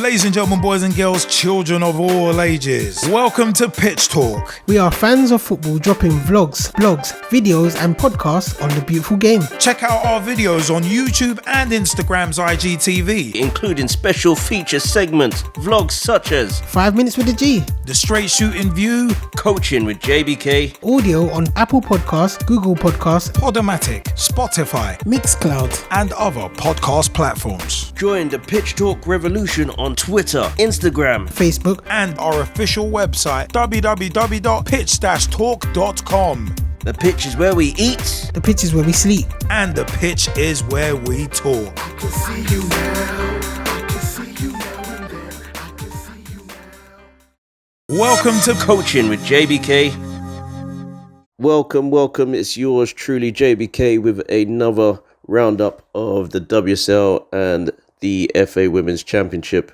Ladies and gentlemen, boys and girls, children of all ages, welcome to Pitch Talk. We are fans of football dropping vlogs, blogs, videos and podcasts on the beautiful game. Check out our videos on YouTube and Instagram's IGTV, including special feature segments, vlogs such as 5 Minutes with the G, The Straight Shooting View, Coaching with JBK, audio on Apple Podcasts, Google Podcasts, Podomatic, Spotify, Mixcloud and other podcast platforms. Join the Pitch Talk revolution on Twitter, Instagram, Facebook and our official website www.pitch-talk.com. The pitch is where we eat, the pitch is where we sleep, and the pitch is where we talk. I can see you now. I can see you now and then. I can see you now. Welcome to Coaching with JBK. Welcome. It's yours truly, JBK, with another roundup of the WSL and the FA Women's Championship.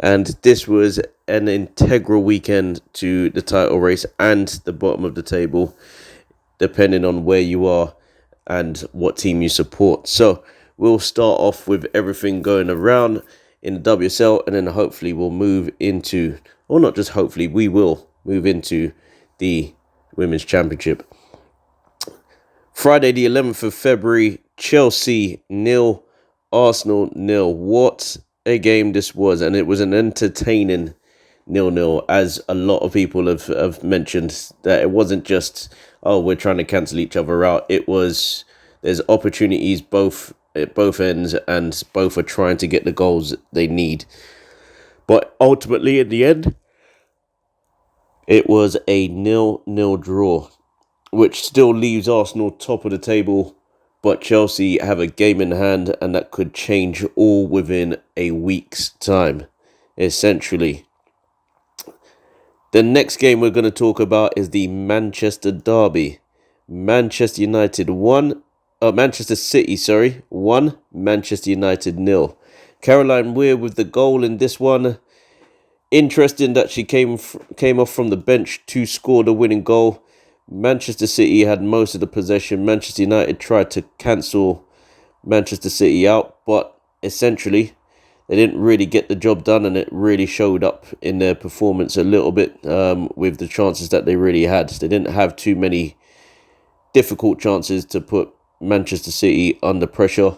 And this was an integral weekend to the title race and the bottom of the table, depending on where you are and what team you support. So we'll start off with everything going around in the WSL, and then hopefully we'll move into, or not just hopefully, we will move into the Women's Championship. Friday the 11th of February, Chelsea 0, Arsenal 0. What a game this was, and it was an entertaining 0-0, as a lot of people have mentioned, that it wasn't just, oh, we're trying to cancel each other out. It was, there's opportunities at both ends, and both are trying to get the goals they need. But ultimately, in the end, it was a 0-0 draw, which still leaves Arsenal top of the table, but Chelsea have a game in hand, and that could change all within a week's time, essentially. The next game we're going to talk about is the Manchester Derby. Manchester City 1, Manchester United 0. Caroline Weir with the goal in this one. Interesting that she came off from the bench to score the winning goal. Manchester City had most of the possession. Manchester United tried to cancel Manchester City out, but essentially they didn't really get the job done, and it really showed up in their performance a little bit with the chances that they really had. They didn't have too many difficult chances to put Manchester City under pressure.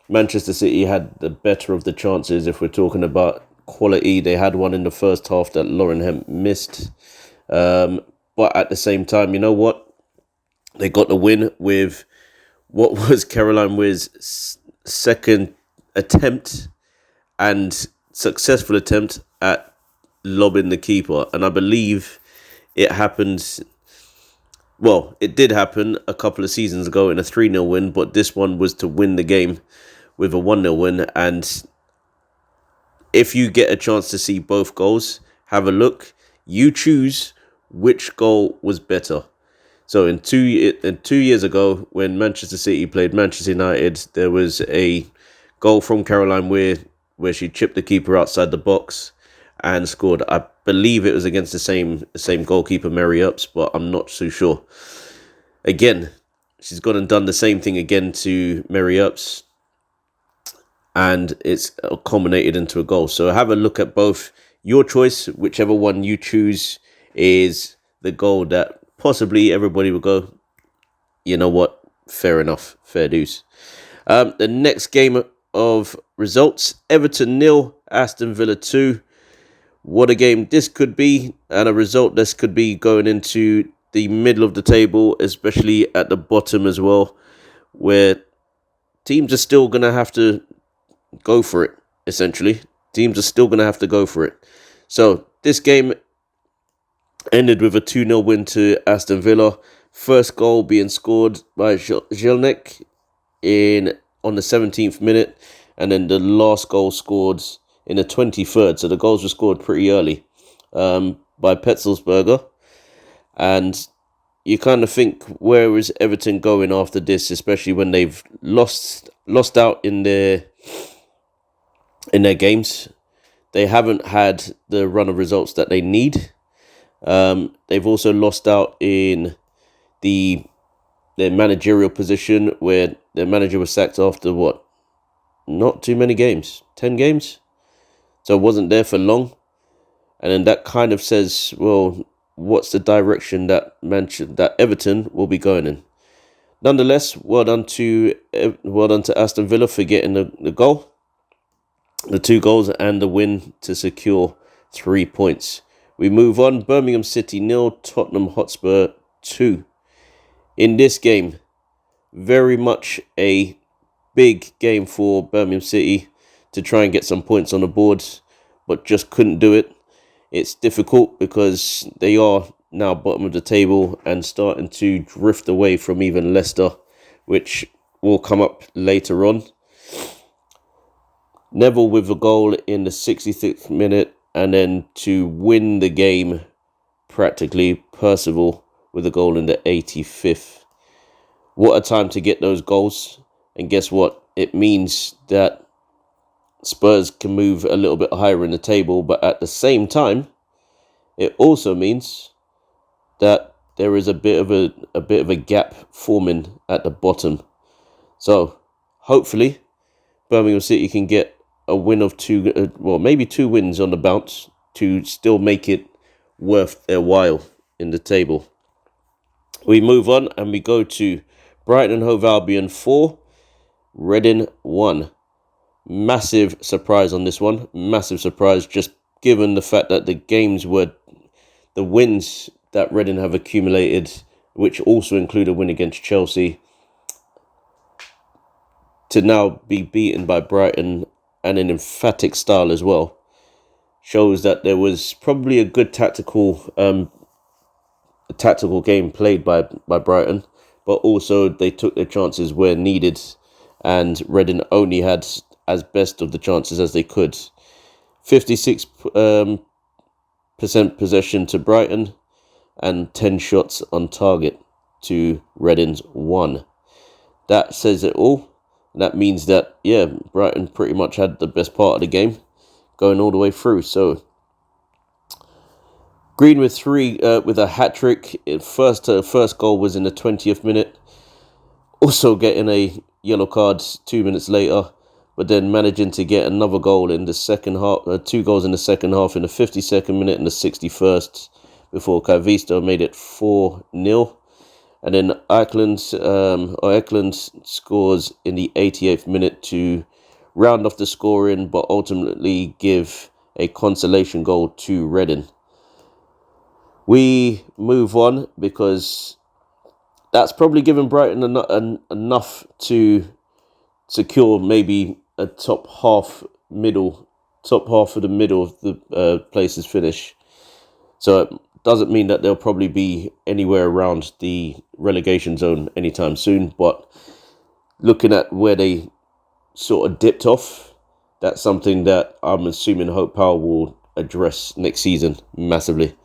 Manchester City had the better of the chances if we're talking about quality. They had one in the first half that Lauren Hemp missed. But at the same time, you know what? They got the win with what was Caroline Weir's second attempt and successful attempt at lobbing the keeper. And I believe it happened, well, it did happen a couple of seasons ago in a 3-0 win, but this one was to win the game with a 1-0 win. And if you get a chance to see both goals, have a look. You choose which goal was better. So in 2 years ago, when Manchester City played Manchester United, there was a goal from Caroline Weir where she chipped the keeper outside the box and scored. I believe it was against the same goalkeeper, Mary Earps, but I'm not too sure. Again, she's gone and done the same thing again to Mary Earps, and it's culminated into a goal. So have a look at both. Your choice, whichever one you choose, is the goal that possibly everybody will go, you know what, fair enough, fair dues. The next game of results, Everton 0, Aston Villa 2. What a game this could be, and a result this could be going into the middle of the table, especially at the bottom as well, where teams are still going to have to go for it, essentially. Teams are still going to have to go for it. So this game ended with a 2-0 win to Aston Villa. First goal being scored by Jelnek on the 17th minute, and then the last goal scored in the 23rd. So the goals were scored pretty early by Petzelsberger. And you kind of think, where is Everton going after this, especially when they've lost out in their games. They haven't had the run of results that they need. They've also lost out in their managerial position, where their manager was sacked after not too many games, 10 games. so it wasn't there for long. And then that kind of says, well, what's the direction that Everton will be going in? Nonetheless, well done to Aston Villa for getting the goal, the 2 goals, and the win to secure 3 points. We move on. Birmingham City 0, Tottenham Hotspur 2. In this game, very much a big game for Birmingham City to try and get some points on the board, but just couldn't do it. It's difficult because they are now bottom of the table and starting to drift away from even Leicester, which will come up later on. Neville with a goal in the 66th minute, and then to win the game, practically, Percival with a goal in the 85th. What a time to get those goals. And guess what? It means that Spurs can move a little bit higher in the table, but at the same time, it also means that there is a bit of a gap forming at the bottom. So hopefully Birmingham City can get a win of 2, maybe 2 wins on the bounce to still make it worth their while in the table. We move on and we go to Brighton and Hove Albion 4, Reading 1. Massive surprise on this one. Massive surprise, just given the fact that the wins that Reading have accumulated, which also include a win against Chelsea, to now be beaten by Brighton and in emphatic style as well, shows that there was probably a good tactical game played by Brighton, but also they took their chances where needed, and Reading only had as best of the chances as they could. 56% possession to Brighton and 10 shots on target to Reading's 1. That says it all. That means that, Brighton pretty much had the best part of the game going all the way through. So Green with 3 with a hat-trick. First goal was in the 20th minute. Also getting a yellow card 2 minutes later, but then managing to get another goal in the second half, 2 goals in the second half in the 52nd minute and the 61st, before Calvisto made it 4-0. And then Eklund scores in the 88th minute to round off the scoring, but ultimately give a consolation goal to Reading. We move on because that's probably given Brighton enough to secure maybe a top half of the middle of the places finish. So it doesn't mean that they'll probably be anywhere around the relegation zone anytime soon, but looking at where they sort of dipped off, that's something that I'm assuming Hope Powell will address next season massively.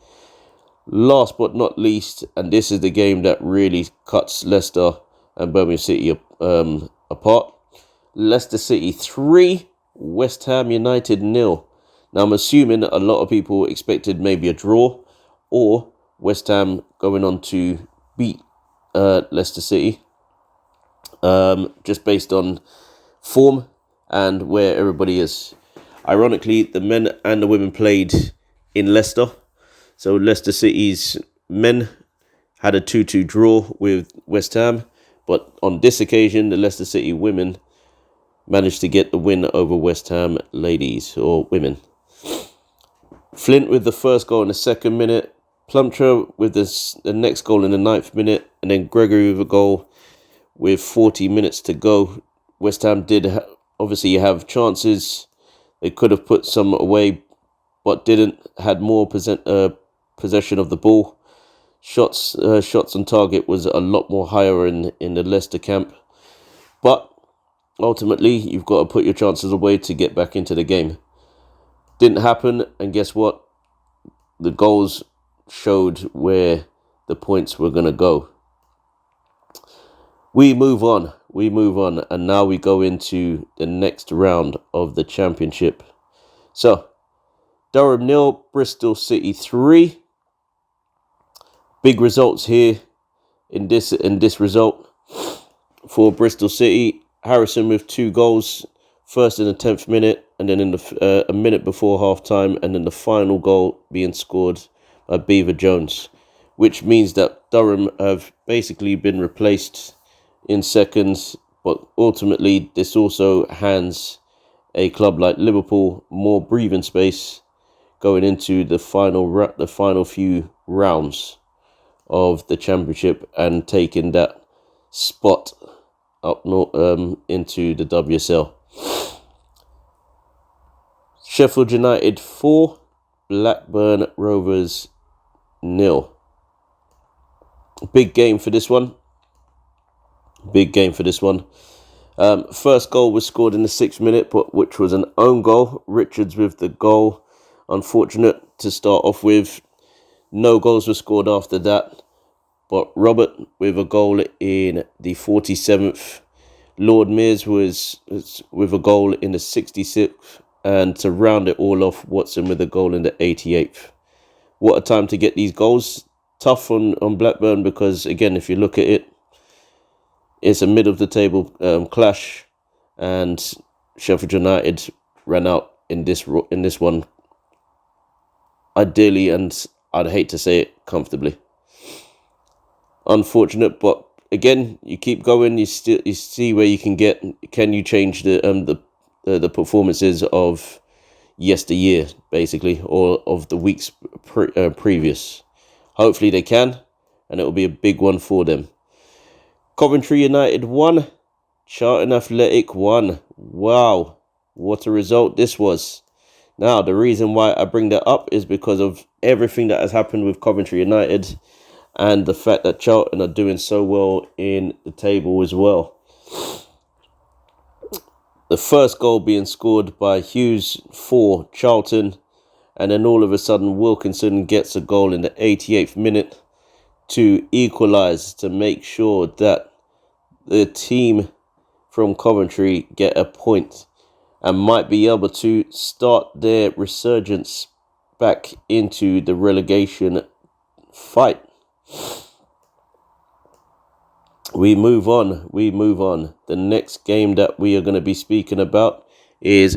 Last but not least, and this is the game that really cuts Leicester and Birmingham City apart. Leicester City 3, West Ham United 0. Now I'm assuming a lot of people expected maybe a draw, or West Ham going on to beat Leicester City, just based on form and where everybody is. Ironically, the men and the women played in Leicester. So Leicester City's men had a 2-2 draw with West Ham, but on this occasion, the Leicester City women managed to get the win over West Ham ladies or women. Flint with the first goal in the 2nd minute, Plumtree with the next goal in the 9th minute, and then Gregory with a goal with 40 minutes to go. West Ham did obviously have chances. They could have put some away, but didn't. Had more possession of the ball. Shots on target was a lot more higher in the Leicester camp. But ultimately, you've got to put your chances away to get back into the game. Didn't happen, and guess what? The goals showed where the points were going to go. We move on, and now we go into the next round of the Championship. So, Durham 0, Bristol City 3. Big results here in this result for Bristol City. Harrison with 2 goals First in the 10th minute, and then in a minute before half-time, and then the final goal being scored by Beaver Jones, which means that Durham have basically been replaced in seconds, but ultimately this also hands a club like Liverpool more breathing space going into the final few rounds of the Championship and taking that spot up north into the WSL. Sheffield United 4, Blackburn Rovers 0. Big game for this one. First goal was scored in the 6th minute, but which was an own goal. Richards with the goal. Unfortunate to start off with. No goals were scored after that. But Robert with a goal in the 47th. Lord Mears was with a goal in the 66th. And to round it all off, Watson with a goal in the 88th. What a time to get these goals. Tough on Blackburn because, again, if you look at it, it's a middle-of-the-table clash. And Sheffield United ran out in this one. Ideally, and I'd hate to say it, comfortably. Unfortunate, but again, you keep going. You see where you can get. Can you change the performances of yesteryear, basically, or of the weeks previous? Hopefully they can, and it will be a big one for them. Coventry United 1, Charlton Athletic 1. Wow, what a result this was. Now, the reason why I bring that up is because of everything that has happened with Coventry United and the fact that Charlton are doing so well in the table as well. The first goal being scored by Hughes for Charlton, and then all of a sudden Wilkinson gets a goal in the 88th minute to equalise, to make sure that the team from Coventry get a point and might be able to start their resurgence back into the relegation fight. We move on. The next game that we are going to be speaking about is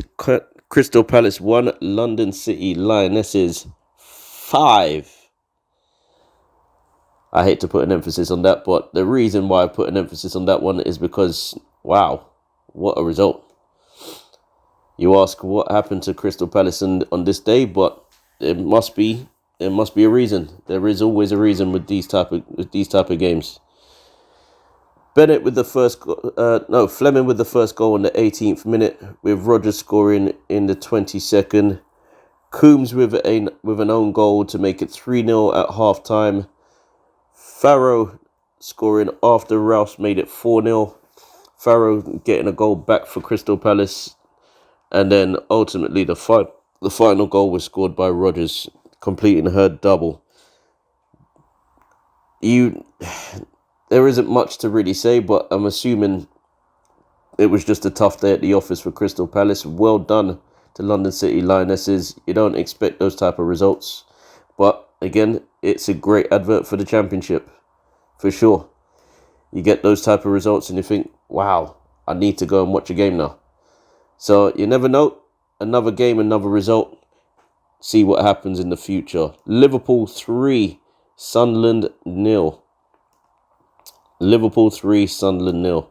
Crystal Palace 1, London City Lionesses 5. I hate to put an emphasis on that, but the reason why I put an emphasis on that one is because, wow, what a result. You ask what happened to Crystal Palace on this day, but there must be a reason. There is always a reason with these type of games. Fleming with the first goal in the 18th minute, with Rodgers scoring in the 22nd. Coombs with an own goal to make it 3-0 at half time. Farrow scoring after Rouse made it 4-0. Farrow getting a goal back for Crystal Palace. And then ultimately the final goal was scored by Rodgers, completing her double. There isn't much to really say, but I'm assuming it was just a tough day at the office for Crystal Palace. Well done to London City Lionesses. You don't expect those type of results. But again, it's a great advert for the Championship, for sure. You get those type of results and you think, wow, I need to go and watch a game now. So you never know. Another game, another result. See what happens in the future. Liverpool 3, Sunderland 0. Liverpool 3, Sunderland 0.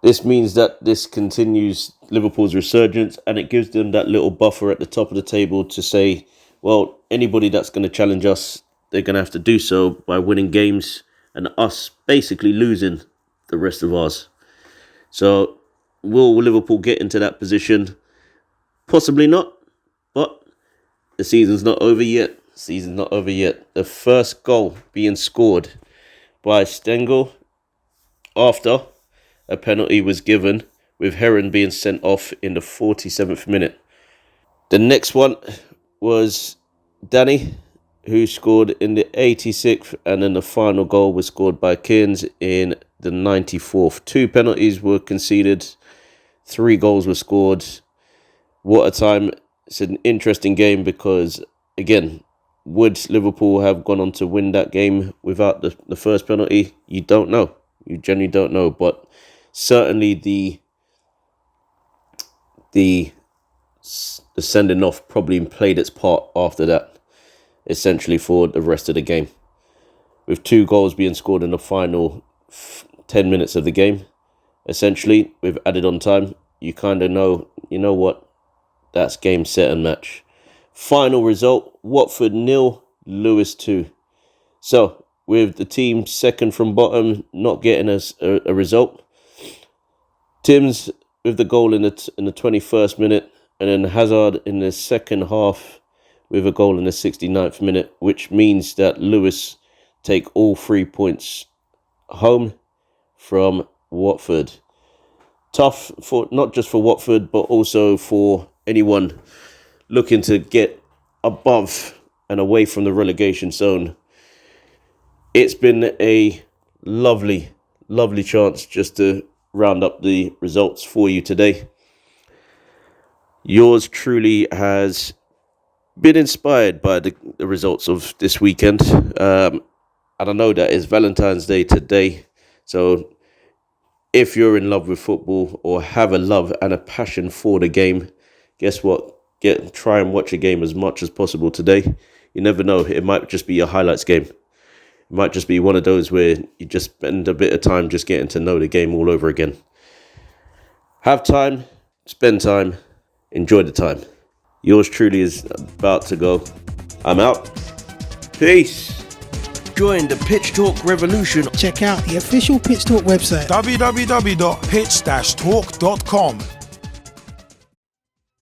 This means that this continues Liverpool's resurgence, and it gives them that little buffer at the top of the table to say, well, anybody that's going to challenge us, they're going to have to do so by winning games and us basically losing the rest of ours. So will Liverpool get into that position? Possibly not, but the season's not over yet. The first goal being scored by Stengel after a penalty was given, with Heron being sent off in the 47th minute. The next one was Danny, who scored in the 86th, and then the final goal was scored by Kearns in the 94th. 2 penalties were conceded, 3 goals were scored. What a time. It's an interesting game because, again, would Liverpool have gone on to win that game without the first penalty? You don't know. You genuinely don't know. But certainly the the sending off probably played its part after that, essentially for the rest of the game. With 2 goals being scored in the final 10 minutes of the game, essentially, with added on time, you kind of know, you know what, that's game, set and match. Final result, Watford 0, Lewis 2. So, with the team second from bottom, not getting us a result, Tim's with the goal in the 21st minute, and then Hazard in the second half with a goal in the 69th minute, which means that Lewis take all 3 points home from Watford. Tough for not just for Watford, but also for anyone looking to get above and away from the relegation zone. It's been a lovely chance just to round up the results for you today. Yours truly has been inspired by the results of this weekend. And I know that it's Valentine's Day today, so if you're in love with football or have a love and a passion for the game, guess what? Try and watch a game as much as possible today. You never know, it might just be your highlights game. It might just be one of those where you just spend a bit of time just getting to know the game all over again. Have time, spend time, enjoy the time. Yours truly is about to go. I'm out. Peace. Join the Pitch Talk revolution. Check out the official Pitch Talk website. www.pitch-talk.com